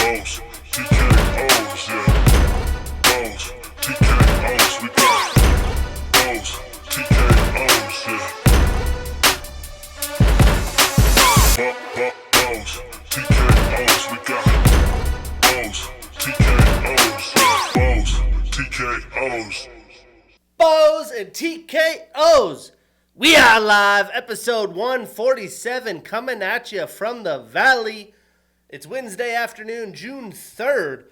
Bows, TKOs, yeah. Bows, TKOs, we got bows, TKOs, yeah. Bows, TKOs, we got bows, TKOs, yeah. Bows, TKOs. Bows and TKOs. We are live, episode 147, coming at you from the Valley. It's Wednesday afternoon, June 3rd.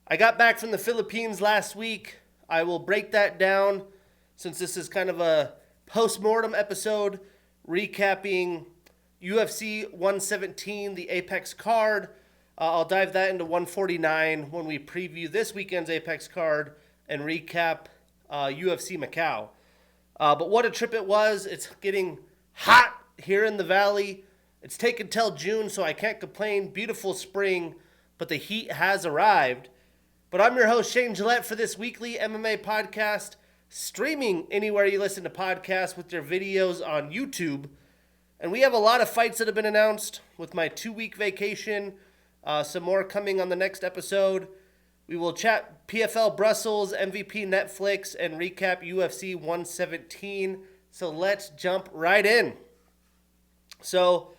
I got back from the Philippines last week. I will break that down since this is kind of a post-mortem episode recapping UFC 117, the Apex card. I'll dive that into 149 when we preview this weekend's Apex card and recap UFC Macau. But what a trip it was. It's getting hot here in the Valley. It's taken till June, so I can't complain. Beautiful spring, but the heat has arrived. But I'm your host, Shane Gillette, for this weekly MMA podcast, streaming anywhere you listen to podcasts with their videos on YouTube. And we have a lot of fights that have been announced with my 2-week vacation. Some more coming on the next episode. We will chat PFL Brussels, MVP Netflix, and recap UFC 117. So let's jump right in. So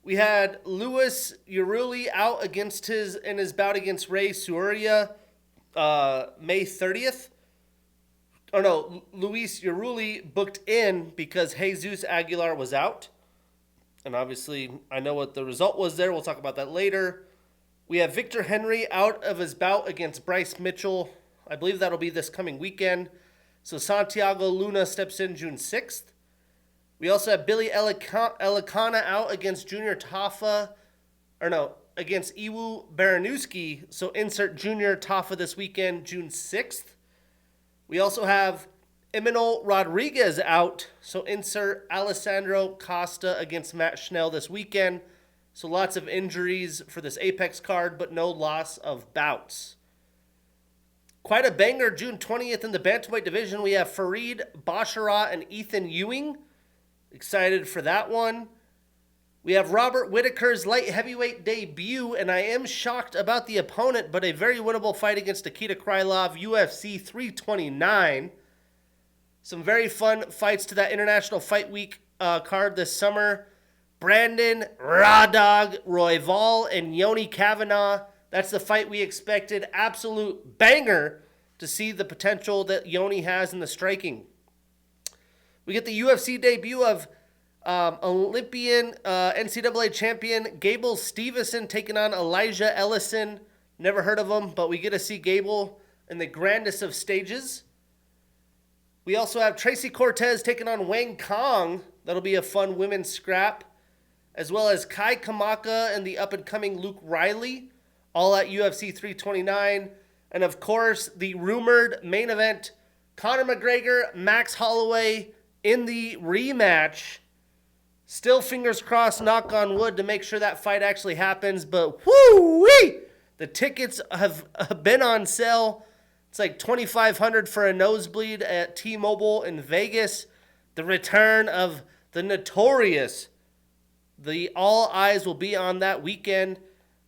we had Luis Uruli out in his bout against Ray Suria May 30th. Oh no, Luis Uruli booked in because Jesus Aguilar was out. And obviously, I know what the result was there. We'll talk about that later. We have Victor Henry out of his bout against Bryce Mitchell. I believe that'll be this coming weekend. So Santiago Luna steps in June 6th. We also have Billy Elikana out against against Iwu Baranowski. So insert Junior Tafa this weekend, June 6th. We also have Eminol Rodriguez out. So insert Alessandro Costa against Matt Schnell this weekend. So lots of injuries for this Apex card, but no loss of bouts. Quite a banger June 20th in the bantamweight division. We have Farid Basharat and Ethan Ewing. Excited for that one. We have Robert Whittaker's light heavyweight debut, and I am shocked about the opponent, but a very winnable fight against Nikita Krylov, UFC 329. Some very fun fights to that International Fight Week card this summer. Brandon Raw Dog Royval and Yoni Kavanaugh. That's the fight we expected. Absolute banger to see the potential that Yoni has in the striking. We get the UFC debut of Olympian NCAA champion Gable Stevenson taking on Elijah Ellison. Never heard of him, but we get to see Gable in the grandest of stages. We also have Tracy Cortez taking on Wang Kong. That'll be a fun women's scrap. As well as Kai Kamaka and the up-and-coming Luke Riley, all at UFC 329. And, of course, the rumored main event, Conor McGregor, Max Holloway in the rematch. Still fingers crossed, knock on wood, to make sure that fight actually happens. But, whoo-wee! The tickets have been on sale. It's like $2,500 for a nosebleed at T-Mobile in Vegas. The return of the notorious... all eyes will be on that weekend.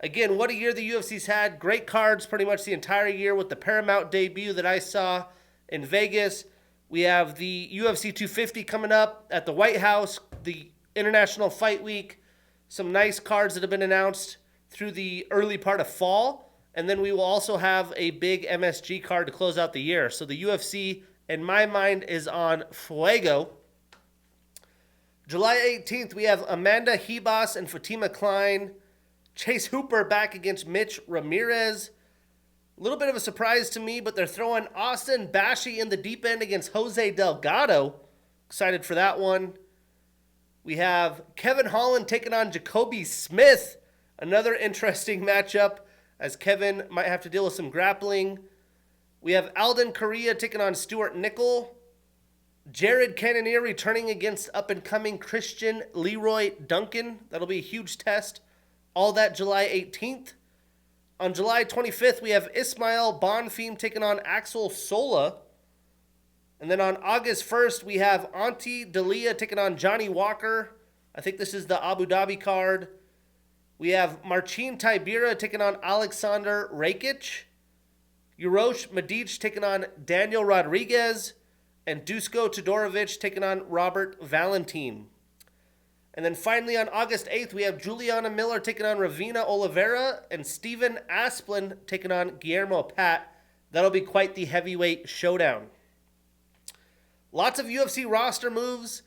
Again, what a year the UFC's had. Great cards pretty much the entire year with the Paramount debut that I saw in Vegas. We have the UFC 250 coming up at the White House, the International Fight Week. Some nice cards that have been announced through the early part of fall. And then we will also have a big MSG card to close out the year. So the UFC, in my mind, is on fuego. July 18th, we have Amanda Hebos and Fatima Klein. Chase Hooper back against Mitch Ramirez. A little bit of a surprise to me, but they're throwing Austin Bashi in the deep end against Jose Delgado. Excited for that one. We have Kevin Holland taking on Jacoby Smith. Another interesting matchup as Kevin might have to deal with some grappling. We have Alden Correa taking on Stuart Nickel. Jared Cannonier returning against up-and-coming Christian Leroy Duncan. That'll be a huge test. All that July 18th. On July 25th, we have Ismail Bonfim taking on Axel Sola. And then on August 1st, we have Auntie Dalia taking on Johnny Walker. I think this is the Abu Dhabi card. We have Marcin Tybura taking on Alexander Rakic. Urosh Medic taking on Daniel Rodriguez. And Dusko Todorovic taking on Robert Valentin. And then finally on August 8th, we have Juliana Miller taking on Ravina Oliveira. And Steven Asplin taking on Guillermo Pat. That'll be quite the heavyweight showdown. Lots of UFC roster moves.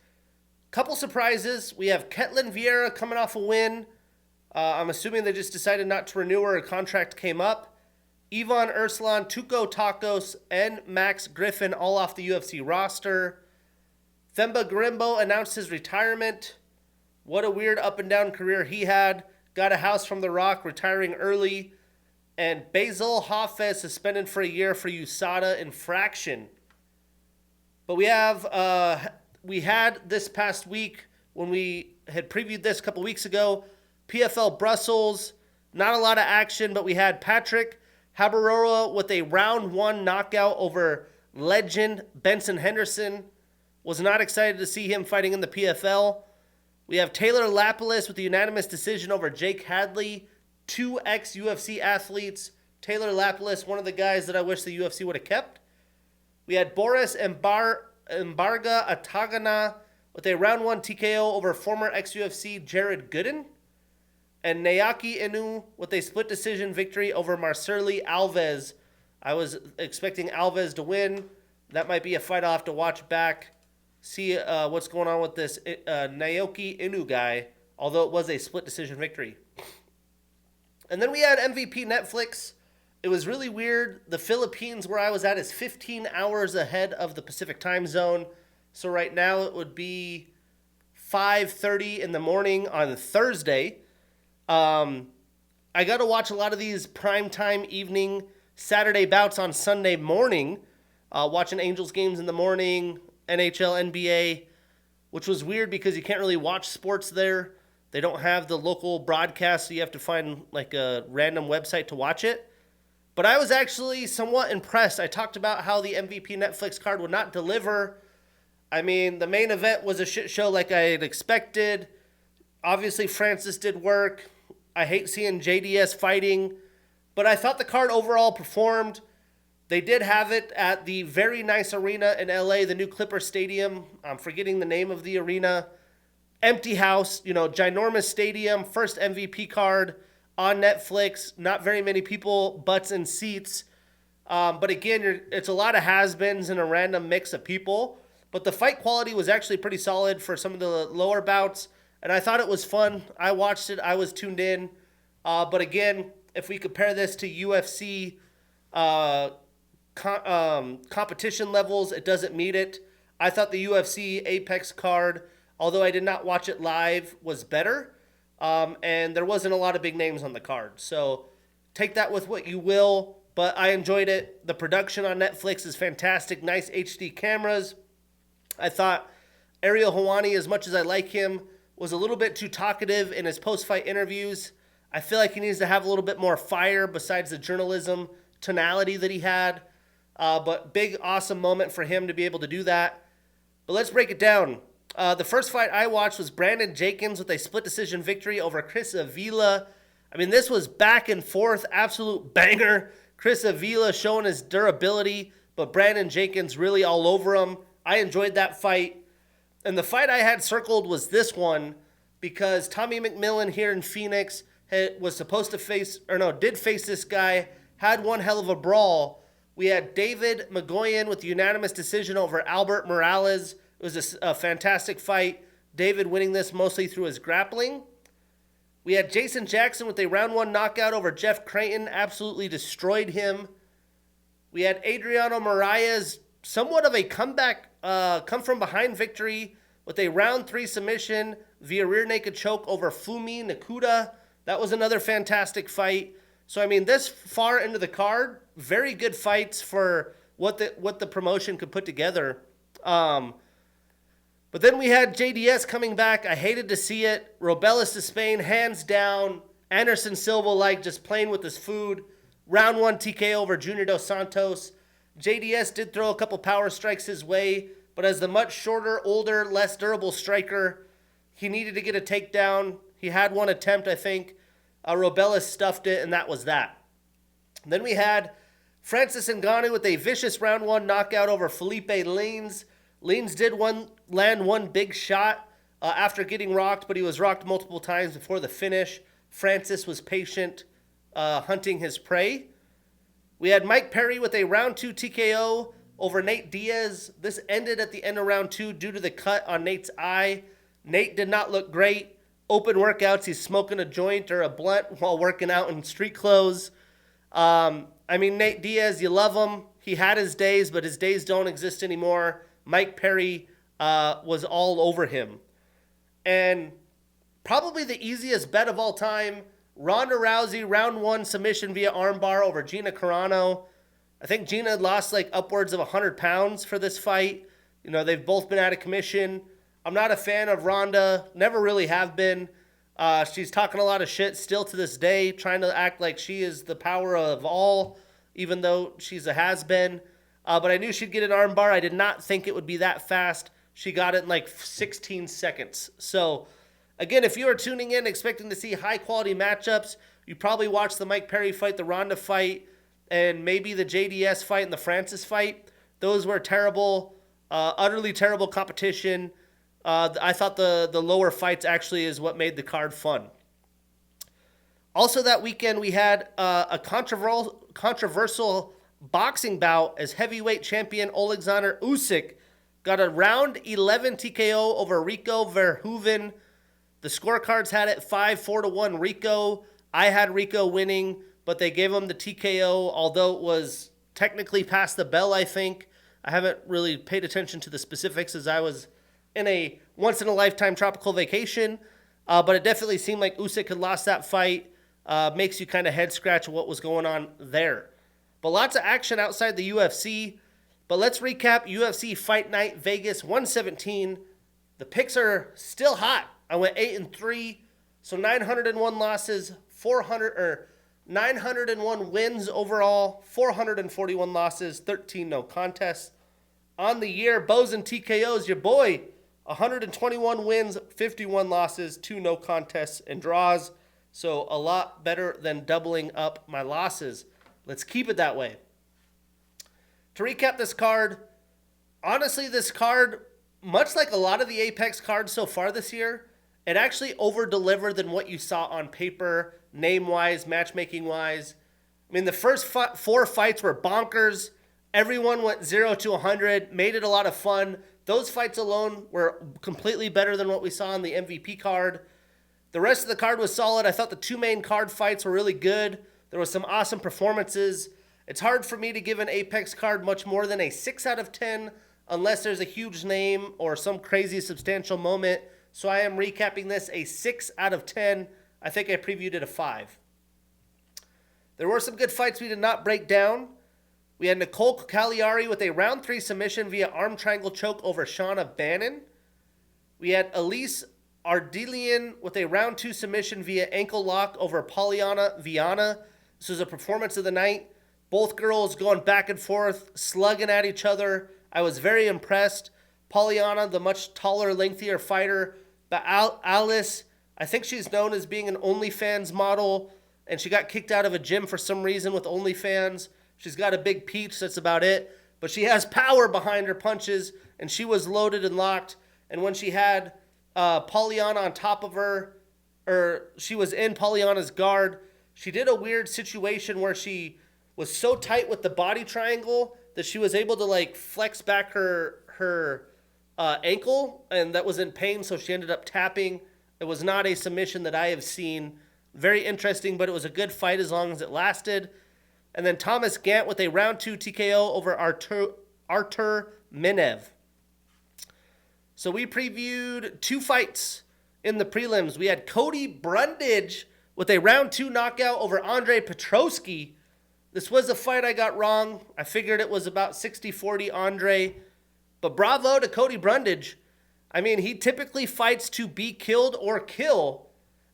Couple surprises. We have Ketlin Vieira coming off a win. I'm assuming they just decided not to renew her. Her contract came up. Ivan Ursulan, Tuco Takos, and Max Griffin all off the UFC roster. Themba Gorimbo announced his retirement. What a weird up and down career he had. Got a house from The Rock, retiring early. And Basil Hafez suspended for a year for USADA infraction. But we had this past week, when we had previewed this a couple weeks ago, PFL Brussels, not a lot of action, but we had Patrick Haberora with a round 1 knockout over legend Benson Henderson. Was not excited to see him fighting in the PFL. We have Taylor Lapilus with a unanimous decision over Jake Hadley. 2 ex-UFC athletes. Taylor Lapilus, one of the guys that I wish the UFC would have kept. We had Boris Embarga Atagana with a round 1 TKO over former ex-UFC Jared Gooden. And Naoki Inoue with a split decision victory over Marceli Alves. I was expecting Alves to win. That might be a fight I'll have to watch back. See what's going on with this Naoki Inoue guy. Although it was a split decision victory. And then we had MVP Netflix. It was really weird. The Philippines, where I was at, is 15 hours ahead of the Pacific time zone. So right now it would be 5:30 in the morning on Thursday. I got to watch a lot of these primetime evening Saturday bouts on Sunday morning. Watching Angels games in the morning, NHL, NBA, which was weird because you can't really watch sports there. They don't have the local broadcast, so you have to find like a random website to watch it. But I was actually somewhat impressed. I talked about how the MVP Netflix card would not deliver. I mean, the main event was a shit show like I had expected. Obviously, Francis did work. I hate seeing JDS fighting. But I thought the card overall performed. They did have it at the very nice arena in LA, the new Clipper Stadium. I'm forgetting the name of the arena. Empty house, ginormous stadium. First MVP card on Netflix. Not very many people, butts and seats. But again, it's a lot of has-beens and a random mix of people. But the fight quality was actually pretty solid for some of the lower bouts. And I thought it was fun. I watched it. I was tuned in. But again, if we compare this to UFC competition levels, it doesn't meet it. I thought the UFC Apex card, although I did not watch it live, was better. And there wasn't a lot of big names on the card. So take that with what you will. But I enjoyed it. The production on Netflix is fantastic. Nice HD cameras. I thought Ariel Helwani, as much as I like him, was a little bit too talkative in his post-fight interviews. I feel like he needs to have a little bit more fire besides the journalism tonality that he had. But big, awesome moment for him to be able to do that. But let's break it down. The first fight I watched was Brandon Jenkins with a split decision victory over Chris Avila. I mean, this was back and forth, absolute banger. Chris Avila showing his durability, but Brandon Jenkins really all over him. I enjoyed that fight. And the fight I had circled was this one because Tommy McMillan here in Phoenix was supposed to did face this guy, had one hell of a brawl. We had David Magoyan with the unanimous decision over Albert Morales. It was a fantastic fight. David winning this mostly through his grappling. We had Jason Jackson with a round 1 knockout over Jeff Creighton. Absolutely destroyed him. We had Adriano Moraes, somewhat of a comeback, come from behind victory with a round 3 submission via rear naked choke over Fumi Nakuda. That was another fantastic fight. So, I mean, this far into the card, very good fights for what the promotion could put together. But then we had JDS coming back. I hated to see it. Robelis to Spain, hands down. Anderson Silva, just playing with his food. Round 1 TK over Junior Dos Santos. JDS did throw a couple power strikes his way, but as the much shorter, older, less durable striker, he needed to get a takedown. He had one attempt, I think. Robella stuffed it, and that was that. Then we had Francis Ngannou with a vicious round one knockout over Felipe Lins. Lins did land one big shot after getting rocked, but he was rocked multiple times before the finish. Francis was patient, hunting his prey. We had Mike Perry with a round 2 TKO over Nate Diaz. This ended at the end of round 2 due to the cut on Nate's eye. Nate did not look great. Open workouts, he's smoking a joint or a blunt while working out in street clothes. Nate Diaz, you love him. He had his days, but his days don't exist anymore. Mike Perry was all over him. And probably the easiest bet of all time, Ronda Rousey, round 1 submission via armbar over Gina Carano. I think Gina had lost like upwards of 100 pounds for this fight. You know, they've both been out of commission. I'm not a fan of Ronda, never really have been. She's talking a lot of shit still to this day, trying to act like she is the power of all, even though she's a has-been. But I knew she'd get an armbar. I did not think it would be that fast. She got it in like 16 seconds. So, again, if you are tuning in expecting to see high-quality matchups, you probably watched the Mike Perry fight, the Ronda fight, and maybe the JDS fight and the Francis fight. Those were terrible, utterly terrible competition. I thought the lower fights actually is what made the card fun. Also that weekend, we had a controversial boxing bout as heavyweight champion Alexander Usyk got a round 11 TKO over Rico Verhoeven. The scorecards had it 5-4-1 Rico. I had Rico winning, but they gave him the TKO, although it was technically past the bell, I think. I haven't really paid attention to the specifics as I was in a once-in-a-lifetime tropical vacation, but it definitely seemed like Usyk had lost that fight. Makes you kind of head-scratch what was going on there. But lots of action outside the UFC. But let's recap UFC Fight Night Vegas 117. The picks are still hot. I went 8-3, so 901 losses, 901 wins overall, 441 losses, 13 no contests. On the year, Bows and TKOs, your boy, 121 wins, 51 losses, 2 no contests and draws. So a lot better than doubling up my losses. Let's keep it that way. To recap this card, honestly, this card, much like a lot of the Apex cards so far this year, it actually over-delivered than what you saw on paper, name-wise, matchmaking-wise. I mean, the first 4 fights were bonkers. Everyone went 0 to 100, made it a lot of fun. Those fights alone were completely better than what we saw on the MVP card. The rest of the card was solid. I thought the 2 main card fights were really good. There was some awesome performances. It's hard for me to give an Apex card much more than a 6 out of 10 unless there's a huge name or some crazy substantial moment. So I am recapping this a 6 out of 10. I think I previewed it a 5. There were some good fights we did not break down. We had Nicole Cagliari with a round 3 submission via arm triangle choke over Shauna Bannon. We had Elise Ardelian with a round 2 submission via ankle lock over Polyana Viana. This was a performance of the night. Both girls going back and forth, slugging at each other. I was very impressed. Polyana, the much taller, lengthier fighter. But Alice, I think she's known as being an OnlyFans model, and she got kicked out of a gym for some reason with OnlyFans. She's got a big peach, that's about it. But she has power behind her punches, and she was loaded and locked. And when she had Polyana on top of her, or she was in Polyana's guard, she did a weird situation where she was so tight with the body triangle that she was able to like flex back her ankle, and that was in pain, so she ended up tapping. It was not a submission that I have seen. Very interesting, but it was a good fight as long as it lasted. And then Thomas Gant with a round 2 TKO over Artur Minev. So we previewed 2 fights in the prelims. We had Cody Brundage with a round 2 knockout over Andre Petroski. This was a fight I got wrong. I figured it was about 60-40 Andre. But bravo to Cody Brundage. I mean, he typically fights to be killed or kill.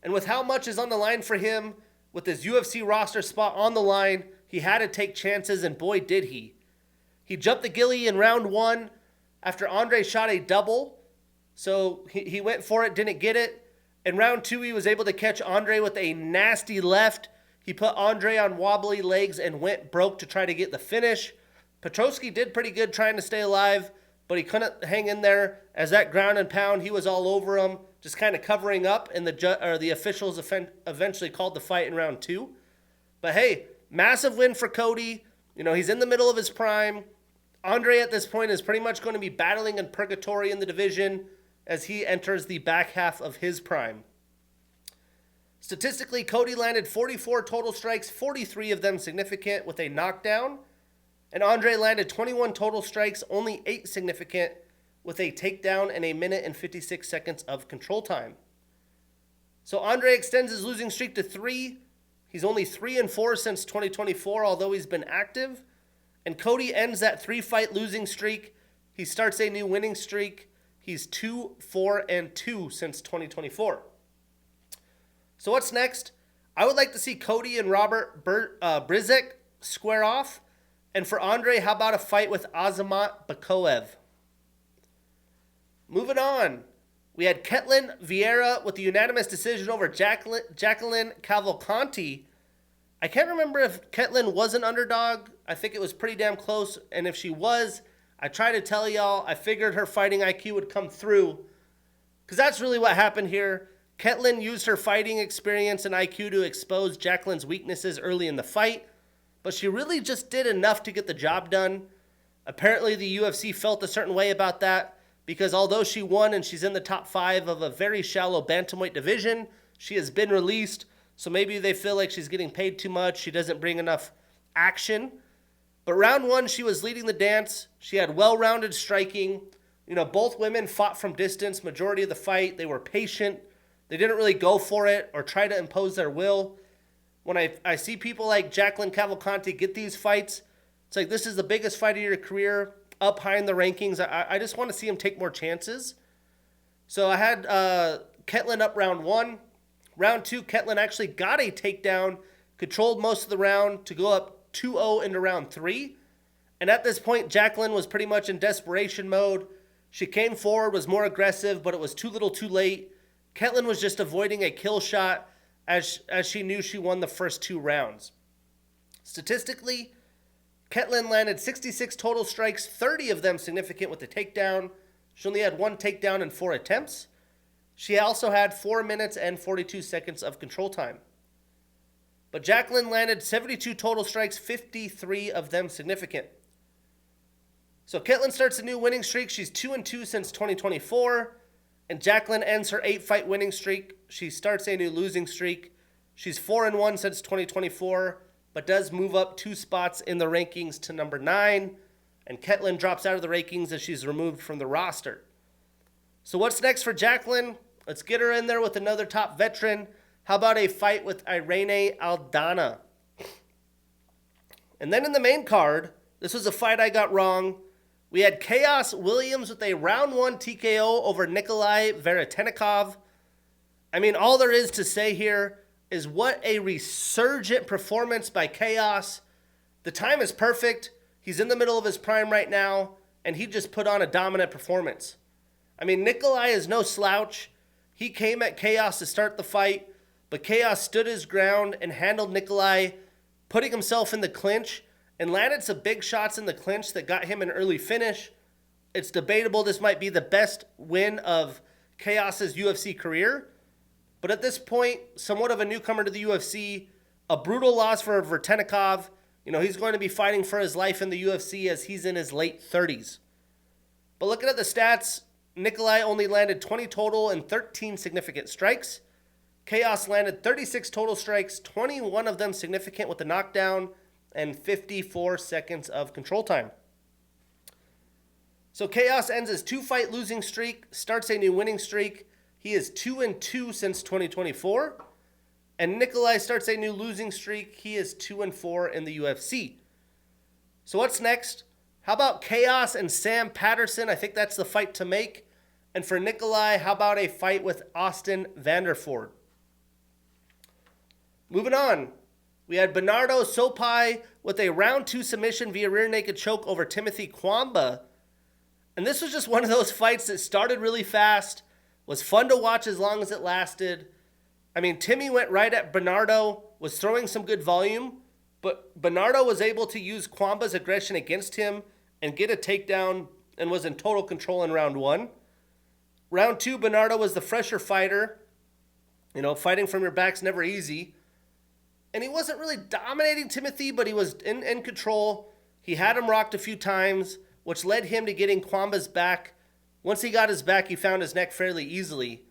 And with how much is on the line for him, with his UFC roster spot on the line, he had to take chances, and boy, did he. He jumped the ghillie in round 1 after Andre shot a double. So he went for it, didn't get it. In round 2, he was able to catch Andre with a nasty left. He put Andre on wobbly legs and went broke to try to get the finish. Petroski did pretty good trying to stay alive, but he couldn't hang in there. As that ground and pound, he was all over him, just kind of covering up, and the officials eventually called the fight in round 2. But hey, massive win for Cody. He's in the middle of his prime. Andre at this point is pretty much going to be battling in purgatory in the division as he enters the back half of his prime. Statistically, Cody landed 44 total strikes, 43 of them significant with a knockdown. And Andre landed 21 total strikes, only 8 significant with a takedown and a minute and 56 seconds of control time. So Andre extends his losing streak to 3. He's only 3-4 since 2024, although he's been active. And Cody ends that 3-fight losing streak. He starts a new winning streak. He's 2-4-2 since 2024. So what's next? I would like to see Cody and Robert Brzyk square off. And for Andre, how about a fight with Azamat Bakoev? Moving on. We had Ketlin Vieira with the unanimous decision over Jacqueline Cavalcanti. I can't remember if Ketlin was an underdog. I think it was pretty damn close. And if she was, I try to tell y'all, I figured her fighting IQ would come through. Because that's really what happened here. Ketlin used her fighting experience and IQ to expose Jacqueline's weaknesses early in the fight. But she really just did enough to get the job done. Apparently the UFC felt a certain way about that. Because although she won and she's in the top 5 of a very shallow bantamweight division, she has been released. So maybe they feel like she's getting paid too much. She doesn't bring enough action. But round 1, she was leading the dance. She had well-rounded striking. Both women fought from distance majority of the fight. They were patient. They didn't really go for it or try to impose their will. When I see people like Jacqueline Cavalcanti get these fights, it's like this is the biggest fight of your career, up high in the rankings. I just want to see him take more chances. So I had Ketlin up round 1. Round 2, Ketlin actually got a takedown, controlled most of the round to go up 2-0 into round 3. And at this point, Jacqueline was pretty much in desperation mode. She came forward, was more aggressive, but it was too little too late. Ketlin was just avoiding a kill shot as she knew she won the first 2 rounds. Statistically, Ketlin landed 66 total strikes, 30 of them significant with the takedown. She only had 1 takedown in 4 attempts. She also had 4 minutes and 42 seconds of control time. But Jacqueline landed 72 total strikes, 53 of them significant. So Ketlin starts a new winning streak. She's 2-2 since 2024. And Jacqueline ends her 8-fight winning streak. She starts a new losing streak. She's 4-1 since 2024, but does move up 2 spots in the rankings to number 9. And Ketlin drops out of the rankings as she's removed from the roster. So what's next for Jacqueline? Let's get her in there with another top veteran. How about a fight with Irene Aldana? And then in the main card, this was a fight I got wrong. We had Chaos Williams with a round 1 TKO over Nikolai Veretennikov. I mean, all there is to say here is what a resurgent performance by Chaos. The time is perfect. He's in the middle of his prime right now, and he just put on a dominant performance. I mean, Nikolai is no slouch. He came at Chaos to start the fight, but Chaos stood his ground and handled Nikolai, putting himself in the clinch and landed some big shots in the clinch that got him an early finish. It's debatable this might be the best win of Chaos's UFC career. But at this point, somewhat of a newcomer to the UFC, a brutal loss for Veretennikov. He's going to be fighting for his life in the UFC as he's in his late 30s. But looking at the stats, Nikolai only landed 20 total and 13 significant strikes. Chaos landed 36 total strikes, 21 of them significant with a knockdown, and 54 seconds of control time. So Chaos ends his 2-fight losing streak, starts a new winning streak. He is 2-2 since 2024. And Nikolai starts a new losing streak. He is 2-4 in the UFC. So what's next? How about Chaos and Sam Patterson? I think that's the fight to make. And for Nikolai, how about a fight with Austin Vanderford? Moving on. We had Bernardo Sopai with a round 2 submission via rear naked choke over Timothy Kwamba. And this was just one of those fights that started really fast, Was fun to watch as long as it lasted. I mean, Timmy went right at Bernardo, was throwing some good volume, but Bernardo was able to use Kwamba's aggression against him and get a takedown and was in total control in round 1. Round 2, Bernardo was the fresher fighter. You know, fighting from your back's never easy. And he wasn't really dominating Timothy, but he was in control. He had him rocked a few times, which led him to getting Kwamba's back. Once he got his back, he found his neck fairly easily.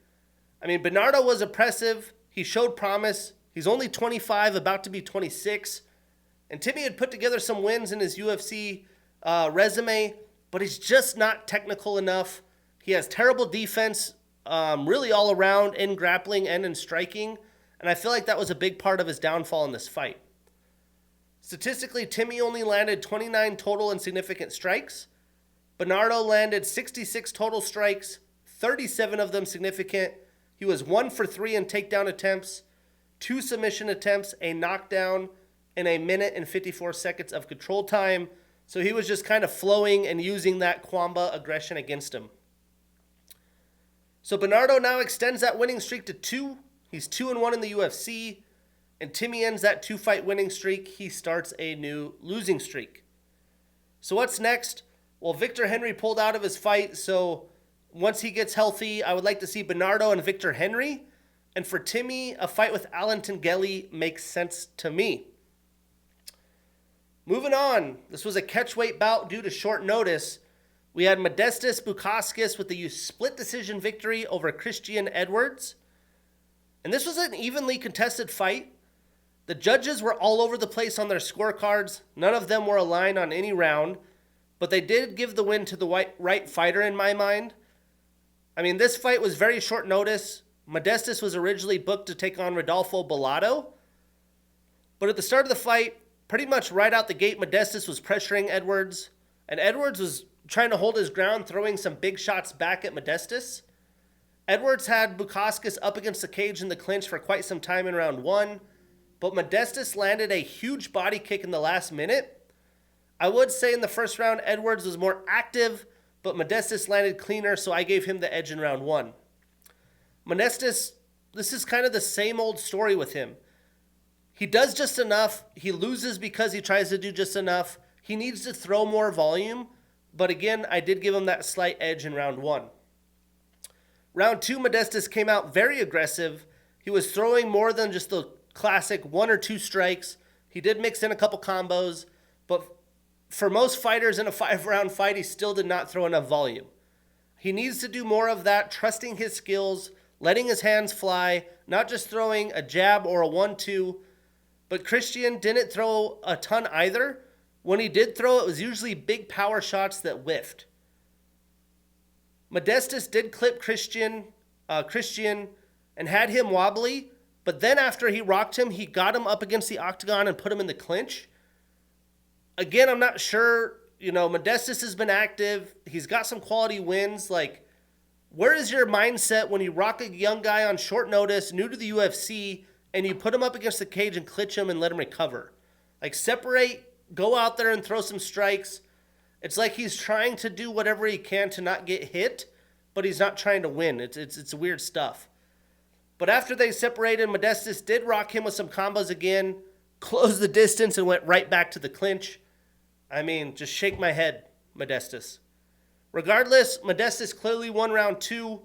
I mean, Bernardo was oppressive. He showed promise. He's only 25, about to be 26. And Timmy had put together some wins in his UFC resume, but he's just not technical enough. He has terrible defense, really all around in grappling and in striking. And I feel like that was a big part of his downfall in this fight. Statistically, Timmy only landed 29 total and significant strikes. Bernardo landed 66 total strikes, 37 of them significant. He was 1 for 3 in takedown attempts, 2 submission attempts, a knockdown, and a minute and 54 seconds of control time. So he was just kind of flowing and using that Kwamba aggression against him. So Bernardo now extends that winning streak to 2. He's 2-1 in the UFC. And Timmy ends that 2-fight winning streak. He starts a new losing streak. So what's next? Well, Victor Henry pulled out of his fight. So once he gets healthy, I would like to see Bernardo and Victor Henry. And for Timmy, a fight with Alan Tengeli makes sense to me. Moving on. This was a catchweight bout due to short notice. We had Modestas Bukauskas with the split decision victory over Christian Edwards. And this was an evenly contested fight. The judges were all over the place on their scorecards. None of them were aligned on any round. But they did give the win to the right fighter in my mind. I mean, this fight was very short notice. Modestas was originally booked to take on Rodolfo Bellato. But at the start of the fight, pretty much right out the gate, Modestas was pressuring Edwards. And Edwards was trying to hold his ground, throwing some big shots back at Modestas. Edwards had Bukauskas up against the cage in the clinch for quite some time in round 1. But Modestas landed a huge body kick in the last minute. I would say in the first round, Edwards was more active, but Modestas landed cleaner, so I gave him the edge in round 1. Modestas, this is kind of the same old story with him. He does just enough. He loses because he tries to do just enough. He needs to throw more volume, but again, I did give him that slight edge in round 1. Round 2, Modestas came out very aggressive. He was throwing more than just the classic 1 or 2 strikes. He did mix in a couple combos, but for most fighters in a 5-round fight, he still did not throw enough volume. He needs to do more of that, trusting his skills, letting his hands fly, not just throwing a jab or a 1-2. But Christian didn't throw a ton either. When he did throw, it was usually big power shots that whiffed. Modestas did clip Christian and had him wobbly, but then after he rocked him, he got him up against the octagon and put him in the clinch. Again, I'm not sure, Modestas has been active. He's got some quality wins. Like, where is your mindset when you rock a young guy on short notice, new to the UFC, and you put him up against the cage and clinch him and let him recover? Like, separate, go out there and throw some strikes. It's like he's trying to do whatever he can to not get hit, but he's not trying to win. It's weird stuff. But after they separated, Modestas did rock him with some combos again, closed the distance, and went right back to the clinch. I mean, just shake my head, Modestas. Regardless, Modestas clearly won round 2.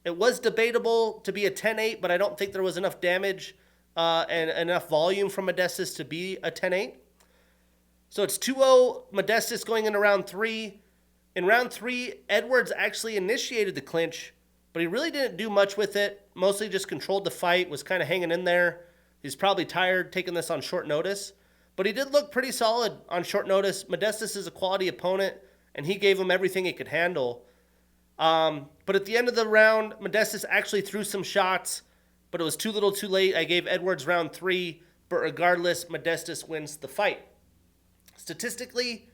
It was debatable to be a 10-8, but I don't think there was enough damage and enough volume from Modestas to be a 10-8. So it's 2-0 Modestas going into round 3. In round 3, Edwards actually initiated the clinch, but he really didn't do much with it. Mostly just controlled the fight, was kind of hanging in there. He's probably tired taking this on short notice. But he did look pretty solid on short notice. Modestas is a quality opponent, and he gave him everything he could handle. But at the end of the round, Modestas actually threw some shots, but it was too little too late. I gave Edwards round 3, but regardless, Modestas wins the fight. Statistically,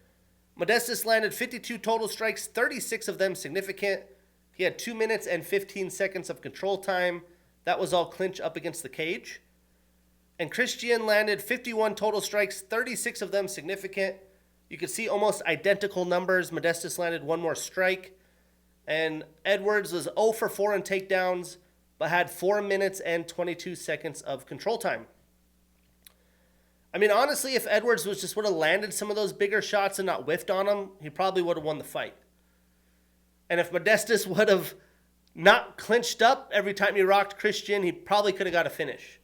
Modestas landed 52 total strikes, 36 of them significant. He had 2 minutes and 15 seconds of control time. That was all clinch up against the cage. And Christian landed 51 total strikes, 36 of them significant. You could see almost identical numbers. Modestas landed 1 more strike. And Edwards was 0 for 4 in takedowns, but had 4 minutes and 22 seconds of control time. I mean, honestly, if Edwards would have landed some of those bigger shots and not whiffed on them, he probably would have won the fight. And if Modestas would have not clinched up every time he rocked Christian, he probably could have got a finish.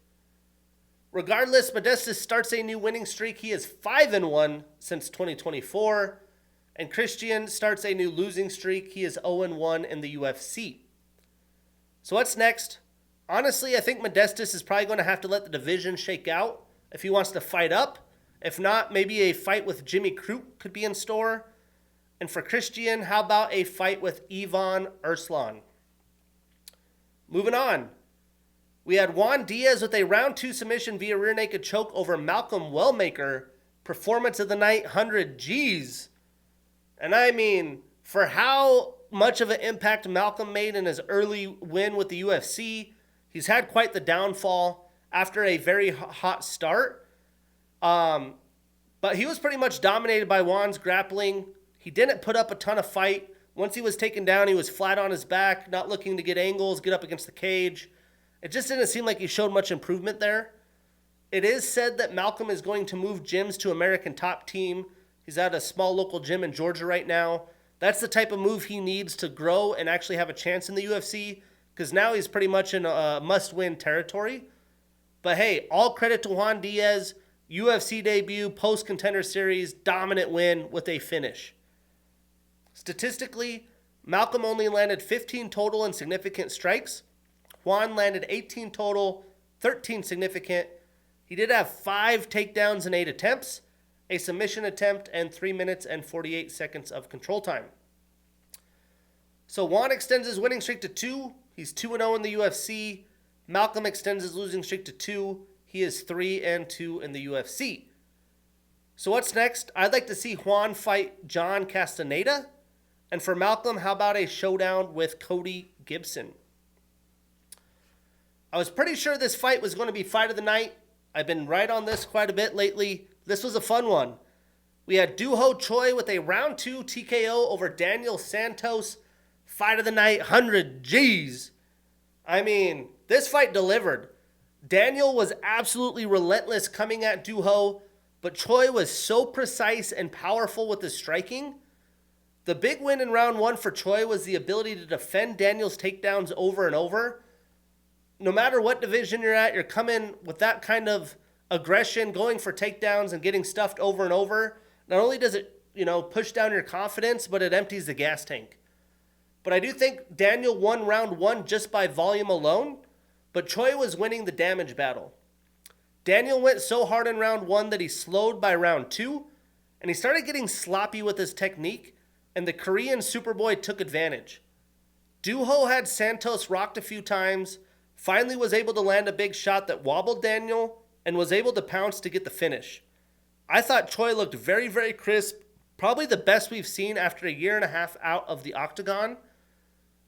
Regardless, Modestas starts a new winning streak. He is 5-1 since 2024. And Christian starts a new losing streak. He is 0-1 in the UFC. So what's next? Honestly, I think Modestas is probably going to have to let the division shake out if he wants to fight up. If not, maybe a fight with Jimmy Crute could be in store. And for Christian, how about a fight with Ivan Arslan? Moving on. We had Juan Diaz with a round 2 submission via rear naked choke over Malcolm Wellmaker. Performance of the night, 100 G's. And I mean, for how much of an impact Malcolm made in his early win with the UFC, he's had quite the downfall after a very hot start. But he was pretty much dominated by Juan's grappling. He didn't put up a ton of fight. Once he was taken down, he was flat on his back, not looking to get angles, get up against the cage. It just didn't seem like he showed much improvement there. It is said that Malcolm is going to move gyms to American Top Team. He's at a small local gym in Georgia right now. That's the type of move he needs to grow and actually have a chance in the UFC, because now he's pretty much in a must-win territory. But hey, all credit to Juan Diaz. UFC debut, post-contender series, dominant win with a finish. Statistically, Malcolm only landed 15 total and significant strikes. Juan landed 18 total, 13 significant. He did have 5 takedowns and 8 attempts, a submission attempt, and 3 minutes and 48 seconds of control time. So Juan extends his winning streak to 2. He's 2-0 in the UFC. Malcolm extends his losing streak to 2. He is 3-2 in the UFC. So what's next? I'd like to see Juan fight John Castaneda. And for Malcolm, how about a showdown with Cody Gibson? I was pretty sure this fight was going to be fight of the night. I've been right on this quite a bit lately. This was a fun one. We had Doo-Ho Choi with a round 2 TKO over Daniel Santos. Fight of the night, 100 G's. I mean, this fight delivered. Daniel was absolutely relentless coming at Doo-Ho, but Choi was so precise and powerful with his striking. The big win in round 1 for Choi was the ability to defend Daniel's takedowns over and over. No matter what division you're at, you're coming with that kind of aggression, going for takedowns and getting stuffed over and over. Not only does it, push down your confidence, but it empties the gas tank. But I do think Daniel won round 1 just by volume alone, but Choi was winning the damage battle. Daniel went so hard in round 1 that he slowed by round 2, and he started getting sloppy with his technique, and the Korean Superboy took advantage. Doo-Ho had Santos rocked a few times, finally was able to land a big shot that wobbled Daniel, and was able to pounce to get the finish. I thought Choi looked very, very crisp, probably the best we've seen after a year and a half out of the octagon.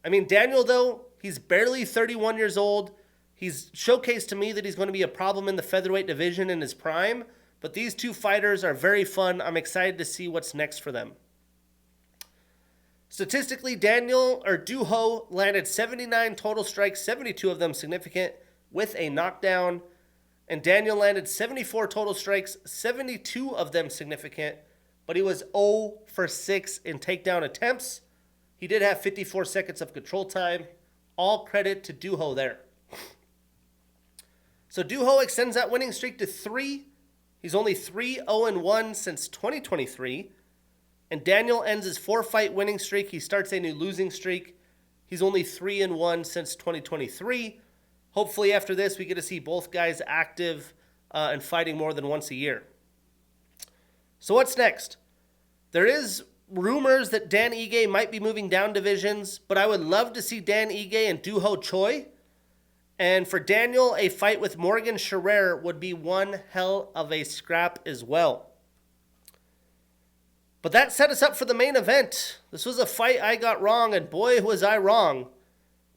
I mean, Daniel, though, he's barely 31 years old. He's showcased to me that he's going to be a problem in the featherweight division in his prime, but these two fighters are very fun. I'm excited to see what's next for them. Statistically, Doo-Ho landed 79 total strikes, 72 of them significant, with a knockdown. And Daniel landed 74 total strikes, 72 of them significant, but he was 0 for 6 in takedown attempts. He did have 54 seconds of control time. All credit to Doo-Ho there. So Doo-Ho extends that winning streak to 3. He's only 3-0-1 since 2023. And Daniel ends his 4-fight winning streak. He starts a new losing streak. He's only 3-1 since 2023. Hopefully after this, we get to see both guys active and fighting more than once a year. So what's next? There is rumors that Dan Ige might be moving down divisions, but I would love to see Dan Ige and Doo-Ho Choi. And for Daniel, a fight with Morgan Scherer would be one hell of a scrap as well. But that set us up for the main event. This was a fight I got wrong, and boy, was I wrong.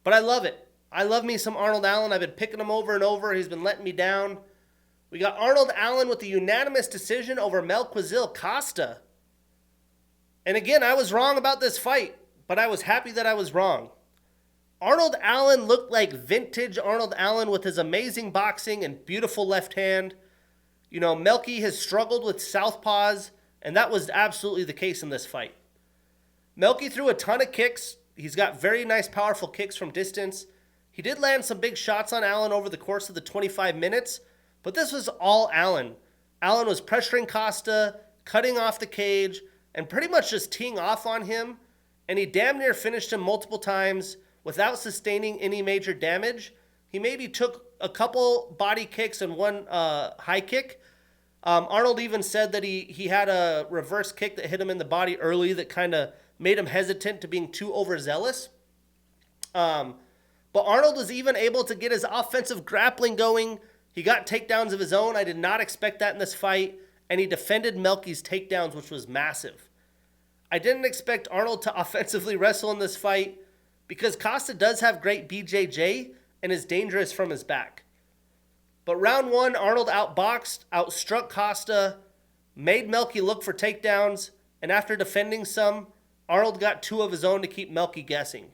But I love it. I love me some Arnold Allen. I've been picking him over and over. He's been letting me down. We got Arnold Allen with a unanimous decision over Melquizil Costa. And again, I was wrong about this fight. but I was happy that I was wrong. Arnold Allen looked like vintage Arnold Allen with his amazing boxing and beautiful left hand. You know, Melky has struggled with southpaws, and that was absolutely the case in this fight. Melky threw a ton of kicks. He's got very nice, powerful kicks from distance. He did land some big shots on Allen over the course of the 25 minutes, but this was all Allen. Allen was pressuring Costa, cutting off the cage, and pretty much just teeing off on him, and he damn near finished him multiple times without sustaining any major damage. He maybe took a couple body kicks and one high kick. Arnold even said that he had a reverse kick that hit him in the body early that kind of made him hesitant to being too overzealous. But Arnold was even able to get his offensive grappling going. He got takedowns of his own. I did not expect that in this fight. And he defended Melky's takedowns, which was massive. I didn't expect Arnold to offensively wrestle in this fight because Costa does have great BJJ and is dangerous from his back. But round one, Arnold outboxed, outstruck Costa, made Melky look for takedowns, and after defending some, Arnold got two of his own to keep Melky guessing.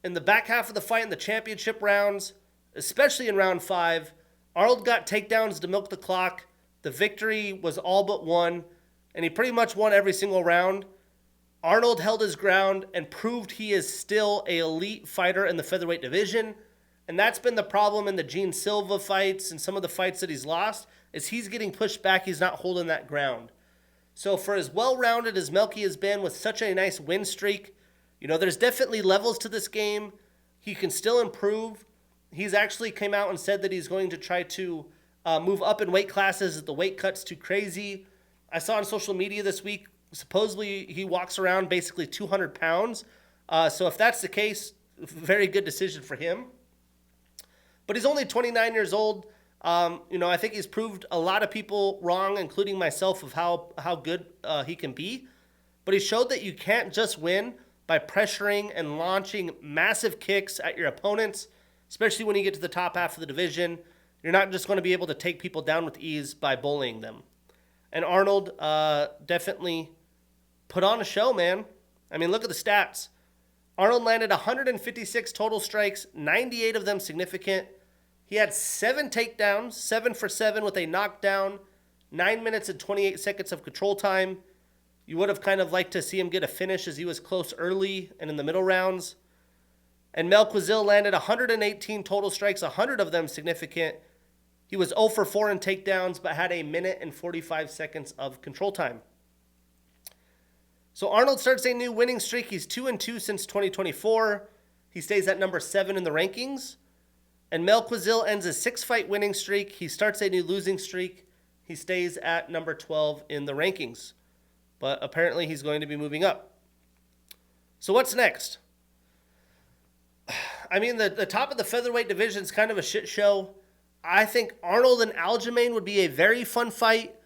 In the back half of the fight in the championship rounds, especially in round 5, Arnold got takedowns to milk the clock. The victory was all but won, and he pretty much won every single round. Arnold held his ground and proved he is still an elite fighter in the featherweight division, and that's been the problem in the Gene Silva fights and some of the fights that he's lost, is he's getting pushed back. He's not holding that ground. So for as well-rounded as Melky has been with such a nice win streak, you know, there's definitely levels to this game. He can still improve. He's actually came out and said that he's going to try to move up in weight classes if the weight cut's too crazy. I saw on social media this week, supposedly he walks around basically 200 pounds. So if that's the case, very good decision for him. But he's only 29 years old. You know, I think he's proved a lot of people wrong, including myself, of how good he can be. But he showed that you can't just win by pressuring and launching massive kicks at your opponents, especially when you get to the top half of the division. You're not just going to be able to take people down with ease by bullying them. And Arnold definitely put on a show, man. I mean, look at the stats. Arnold landed 156 total strikes, 98 of them significant. He had 7 takedowns, 7 for 7 with a knockdown, 9 minutes and 28 seconds of control time. You would have kind of liked to see him get a finish as he was close early and in the middle rounds. And Mel Quazil landed 118 total strikes, 100 of them significant. He was 0 for 4 in takedowns, but had a minute and 45 seconds of control time. So Arnold starts a new winning streak. He's 2-2 since 2024. He stays at number 7 in the rankings. And Mel Quazil ends a 6-fight winning streak. He starts a new losing streak. He stays at number 12 in the rankings. But apparently he's going to be moving up. So what's next? I mean, the top of the featherweight division is kind of a shit show. I think Arnold and Aljamain would be a very fun fight.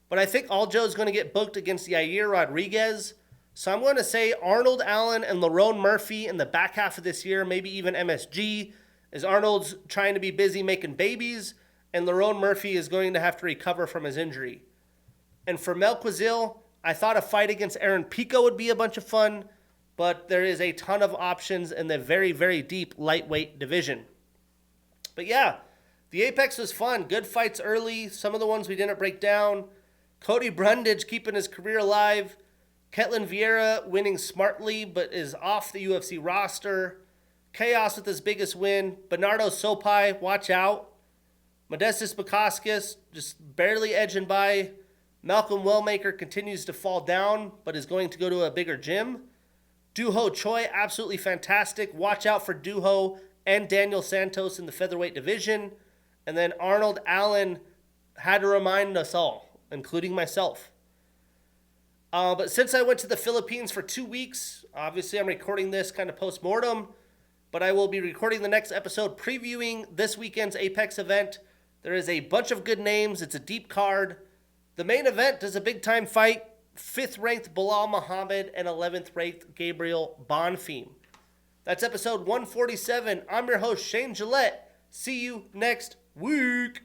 But I think Aljo is going to get booked against Yair Rodriguez. So I'm going to say Arnold Allen and Lerone Murphy in the back half of this year, maybe even MSG, as Arnold's trying to be busy making babies, and Lerone Murphy is going to have to recover from his injury. And for Mel Quazil, I thought a fight against Aaron Pico would be a bunch of fun, but there is a ton of options in the very, very deep lightweight division. But yeah, the Apex was fun. Good fights early. Some of the ones we didn't break down. Cody Brundage keeping his career alive. Ketlin Vieira winning smartly, but is off the UFC roster. Chaos with his biggest win. Bernardo Sopai, watch out. Modestas Bukauskas just barely edging by. Malcolm Wellmaker continues to fall down, but is going to go to a bigger gym. Duho Choi, absolutely fantastic. Watch out for Duho and Daniel Santos in the featherweight division. And then Arnold Allen had to remind us all, including myself. But since I went to the Philippines for 2 weeks, obviously I'm recording this kind of post-mortem, but I will be recording the next episode previewing this weekend's Apex event. There is a bunch of good names. It's a deep card. The main event is a big-time fight. 5th-ranked Bilal Muhammad and 11th-ranked Gabriel Bonfim. That's episode 147. I'm your host, Shane Gillette. See you next week.